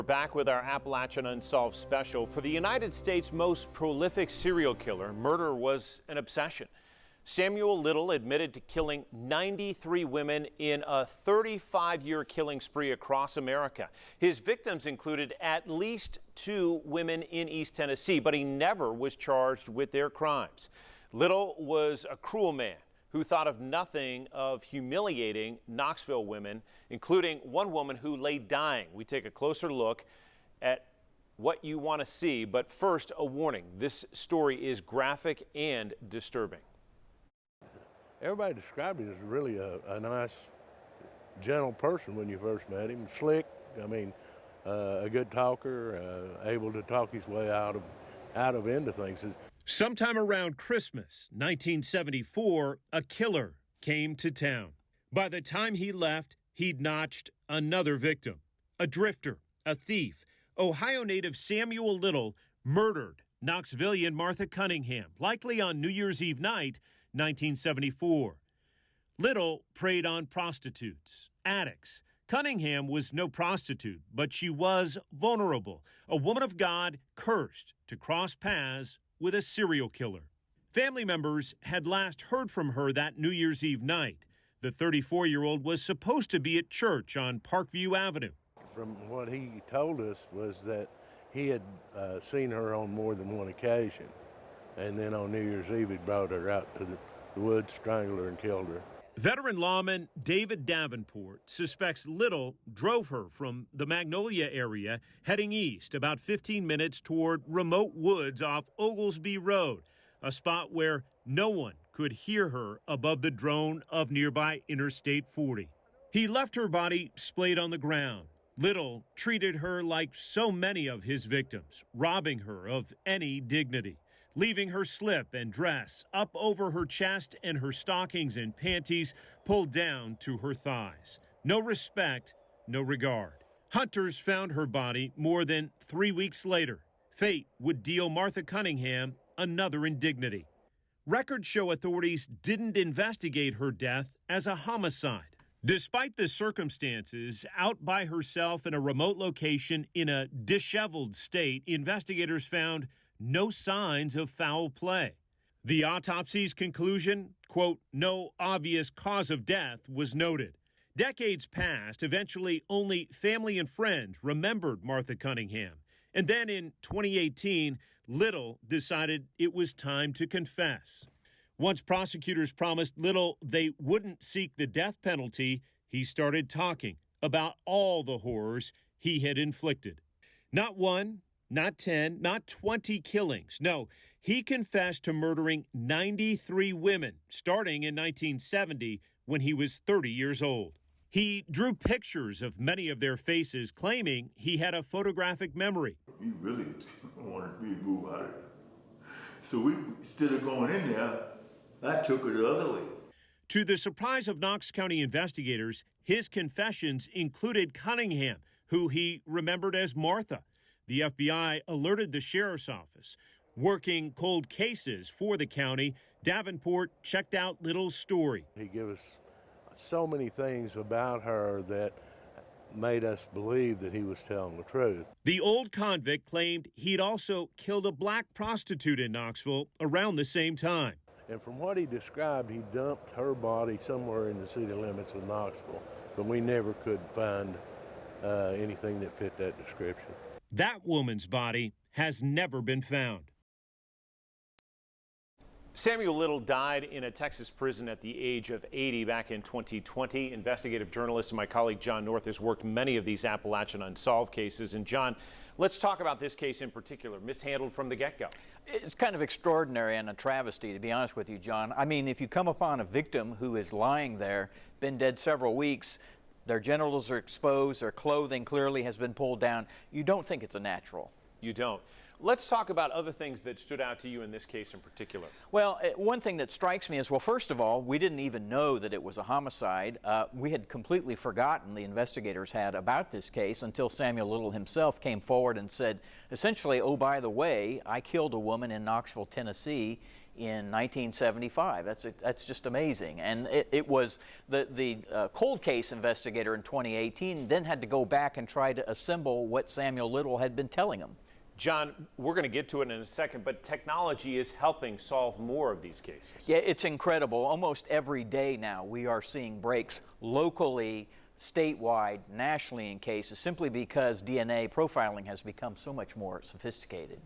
Back with our Appalachian Unsolved special. For the United States' most prolific serial killer, murder was an obsession. Samuel Little admitted to killing 93 women in a 35-year killing spree across America. His victims included at least 2 women in East Tennessee, but he never was charged with their crimes. Little was a cruel man who thought of nothing of humiliating Knoxville women, including one woman who lay dying. We take a closer look at what you want to see, but first, a warning. This story is graphic and disturbing. Everybody described him as really a nice, gentle person when you first met him. Slick, a good talker, able to talk his way out of into things. Sometime around Christmas, 1974, a killer came to town. By the time he left, he'd notched another victim. A drifter, a thief. Ohio native Samuel Little murdered Knoxvillian Martha Cunningham, likely on New Year's Eve night, 1974. Little preyed on prostitutes, addicts. Cunningham was no prostitute, but she was vulnerable, a woman of God cursed to cross paths with a serial killer. Family members had last heard from her that New Year's Eve night. The 34-year-old was supposed to be at church on Parkview Avenue. From what he told us was that he had seen her on more than one occasion. And then on New Year's Eve, he brought her out to the woods, strangled her, and killed her. Veteran lawman David Davenport suspects Little drove her from the Magnolia area heading east about 15 minutes toward remote woods off Oglesby Road, a spot where no one could hear her above the drone of nearby Interstate 40. He left her body splayed on the ground. Little treated her like so many of his victims, robbing her of any dignity, leaving her slip and dress up over her chest and her stockings and panties pulled down to her thighs. No respect, no regard. Hunters found her body more than 3 weeks later. Fate would deal Martha Cunningham another indignity. Records show authorities didn't investigate her death as a homicide. Despite the circumstances, out by herself in a remote location in a disheveled state, investigators found no signs of foul play. The autopsy's conclusion, quote, no obvious cause of death was noted. Decades passed. Eventually, only family and friends remembered Martha Cunningham. And then in 2018, Little decided it was time to confess. Once prosecutors promised Little they wouldn't seek the death penalty, he started talking about all the horrors he had inflicted. Not 1, not 10, not 20 killings. No, he confessed to murdering 93 women, starting in 1970 when he was 30 years old. He drew pictures of many of their faces, claiming he had a photographic memory. He really wanted me to move out of there. So instead of going in there, I took her the other way. To the surprise of Knox County investigators, his confessions included Cunningham, who he remembered as Martha. The FBI alerted the sheriff's office. Working cold cases for the county, Davenport checked out Little's story. He gave us so many things about her that made us believe that he was telling the truth. The old convict claimed he'd also killed a black prostitute in Knoxville around the same time. And from what he described, he dumped her body somewhere in the city limits of Knoxville, but we never could find anything that fit that description. That woman's body has never been found. Samuel Little died in a Texas prison at the age of 80 back in 2020. Investigative journalist and my colleague John North has worked many of these Appalachian Unsolved cases. And John, let's talk about this case in particular, mishandled from the get-go. It's kind of extraordinary and a travesty, to be honest with you, John. I mean, if you come upon a victim who is lying there, been dead several weeks, their genitals are exposed, their clothing clearly has been pulled down, you don't think it's a natural. You don't. Let's talk about other things that stood out to you in this case in particular. Well, one thing that strikes me is, well, first of all, we didn't even know that it was a homicide. We had completely forgotten, the investigators had, about this case until Samuel Little himself came forward and said, essentially, oh, by the way, I killed a woman in Knoxville, Tennessee, in 1975. That's just amazing. And it was the cold case investigator in 2018 then had to go back and try to assemble what Samuel Little had been telling him. John, we're going to get to it in a second, but technology is helping solve more of these cases. Yeah, it's incredible. Almost every day now we are seeing breaks locally, statewide, nationally in cases, simply because DNA profiling has become so much more sophisticated.